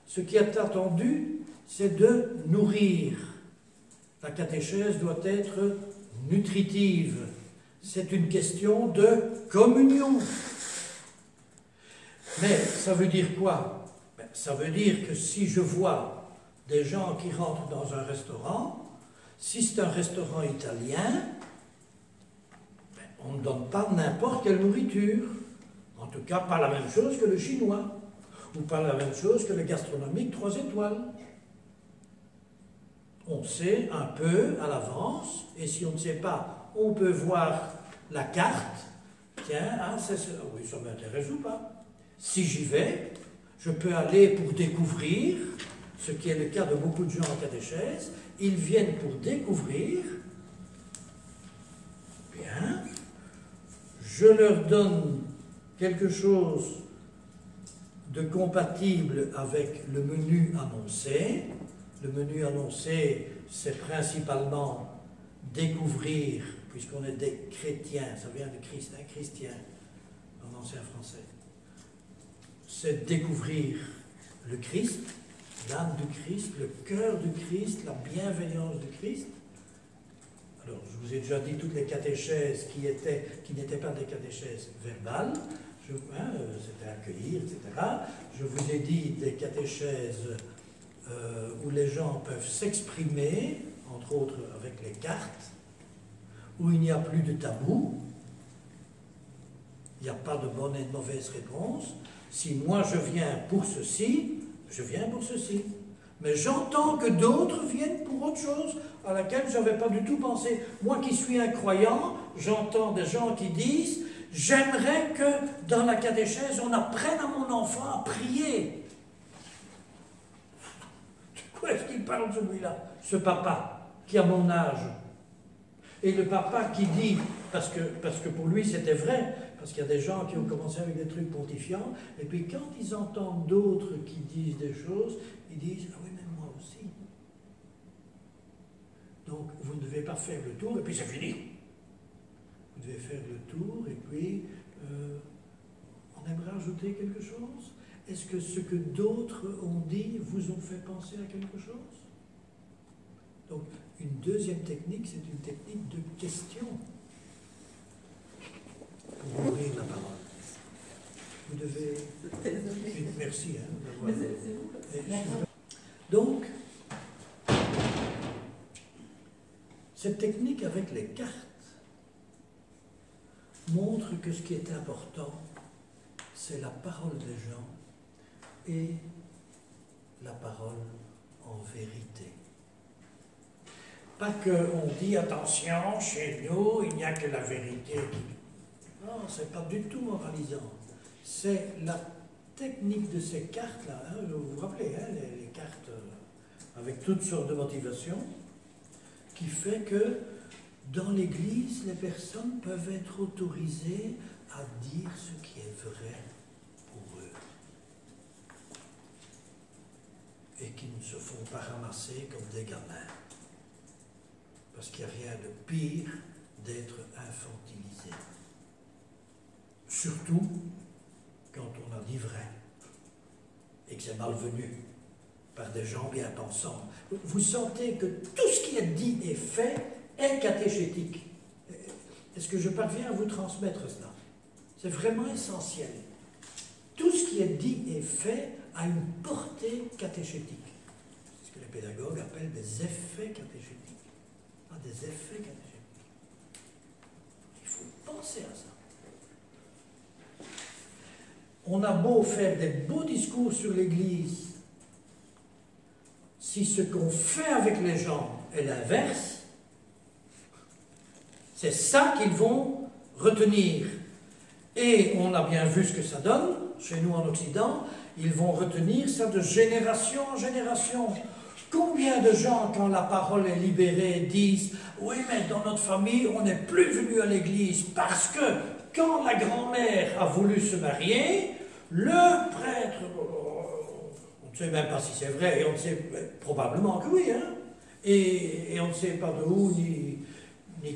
Ce qui est attendu, c'est de nourrir. La catéchèse doit être nutritive. C'est une question de communion. Mais ça veut dire quoi? Ça veut dire que si je vois des gens qui rentrent dans un restaurant, si c'est un restaurant italien, on ne donne pas n'importe quelle nourriture. En tout cas, pas la même chose que le chinois, ou pas la même chose que le gastronomique 3 étoiles. On sait un peu à l'avance, et si on ne sait pas, on peut voir la carte. Tiens, hein, oui, ça m'intéresse ou pas. Si j'y vais, je peux aller pour découvrir, ce qui est le cas de beaucoup de gens en catéchèse. Ils viennent pour découvrir. Bien. Je leur donne quelque chose de compatible avec le menu annoncé. le menu annoncé, c'est principalement découvrir, puisqu'on est des chrétiens, ça vient de Christ, un chrétien, en ancien français, c'est découvrir le Christ, l'âme du Christ, le cœur du Christ, la bienveillance du Christ. Alors, je vous ai déjà dit toutes les catéchèses qui n'étaient pas des catéchèses verbales, c'était accueillir, etc. Je vous ai dit des catéchèses où les gens peuvent s'exprimer, entre autres avec les cartes, où il n'y a plus de tabou, il n'y a pas de bonne et de mauvaise réponse. Si moi je viens pour ceci, je viens pour ceci. Mais j'entends que d'autres viennent pour autre chose à laquelle je n'avais pas du tout pensé. Moi qui suis un croyant, j'entends des gens qui disent « J'aimerais que dans la catéchèse, on apprenne à mon enfant à prier. » De quoi est-ce qu'il parle celui-là? Ce papa qui a mon âge. Et le papa qui dit, parce que pour lui c'était vrai, parce qu'il y a des gens qui ont commencé avec des trucs pontifiants, et puis quand ils entendent d'autres qui disent des choses, ils disent « Ah oui, mais moi aussi. » Donc vous ne devez pas faire le tour, et puis c'est fini. Vous devez faire le tour, et puis on aimerait ajouter quelque chose? Est-ce que ce que d'autres ont dit vous ont fait penser à quelque chose? Donc, une deuxième technique, c'est une technique de question pour ouvrir la parole. Vous devez... Merci. Donc, cette technique avec les cartes montre que ce qui est important, c'est la parole des gens et la parole en vérité. Pas qu'on dit attention, chez nous, il n'y a que la vérité. Non, c'est pas du tout moralisant. C'est la technique de ces cartes-là. Hein, vous vous rappelez, hein, les cartes avec toutes sortes de motivations, qui fait que dans l'Église, les personnes peuvent être autorisées à dire ce qui est vrai pour eux. Et qui ne se font pas ramasser comme des gamins. Parce qu'il n'y a rien de pire d'être infantilisé. Surtout quand on a dit vrai et que c'est malvenu par des gens bien pensants. Vous sentez que tout ce qui est dit et fait est catéchétique. Est-ce que je parviens à vous transmettre cela? C'est vraiment essentiel. Tout ce qui est dit et fait a une portée catéchétique. C'est ce que les pédagogues appellent des effets catéchétiques. Des effets catéchétiques. Il faut penser à ça. On a beau faire des beaux discours sur l'Église, si ce qu'on fait avec les gens est l'inverse, c'est ça qu'ils vont retenir. Et on a bien vu ce que ça donne, chez nous en Occident, ils vont retenir ça de génération en génération. Combien de gens, quand la parole est libérée, disent « Oui, mais dans notre famille, on n'est plus venu à l'église parce que quand la grand-mère a voulu se marier, le prêtre, on ne sait même pas si c'est vrai, et on ne sait probablement que oui, hein, et on ne sait pas de où, ni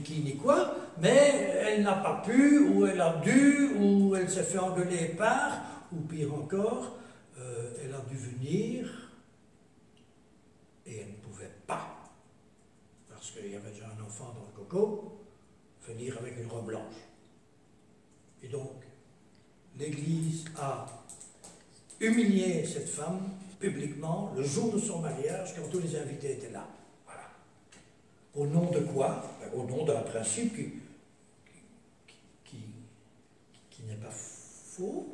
qui, ni quoi, mais elle n'a pas pu, ou elle a dû, ou elle s'est fait engueuler par, ou pire encore, elle a dû venir... Et elle ne pouvait pas, parce qu'il y avait déjà un enfant dans le coco, venir avec une robe blanche. Et donc, l'Église a humilié cette femme publiquement le jour de son mariage, quand tous les invités étaient là. Voilà. Au nom de quoi? Au nom d'un principe qui n'est pas faux,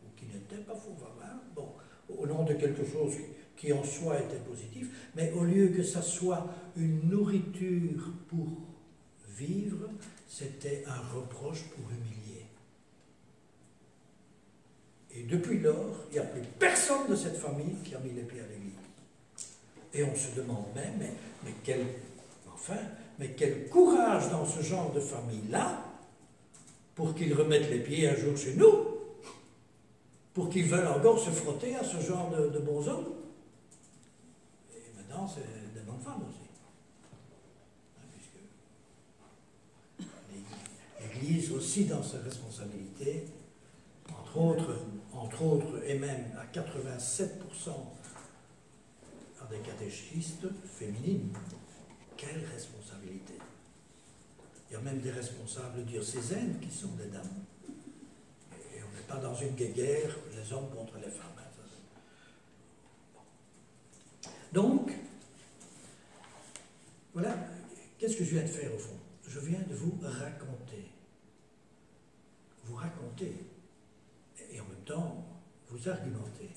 ou qui n'était pas faux, voilà. Bon, au nom de quelque chose qui en soi était positif, mais au lieu que ça soit une nourriture pour vivre, c'était un reproche pour humilier. Et depuis lors, il n'y a plus personne de cette famille qui a mis les pieds à l'église. Et on se demande même, mais quel courage dans ce genre de famille-là, pour qu'ils remettent les pieds un jour chez nous, pour qu'ils veulent encore se frotter à ce genre de bons hommes. c'est des bonnes femmes aussi. Puisque l'Église aussi dans ses responsabilités, entre autres, et même à 87% à des catéchistes féminines. Quelle responsabilité! Il y a même des responsables diocésaines qui sont des dames. Et on n'est pas dans une guerre, les hommes contre les femmes. Donc, voilà, qu'est-ce que je viens de faire au fond? Je viens de vous raconter. Vous raconter. Et en même temps, vous argumenter.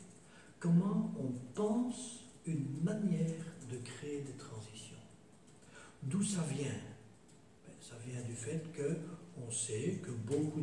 Comment on pense une manière de créer des transitions. D'où ça vient? Ça vient du fait qu'on sait que beaucoup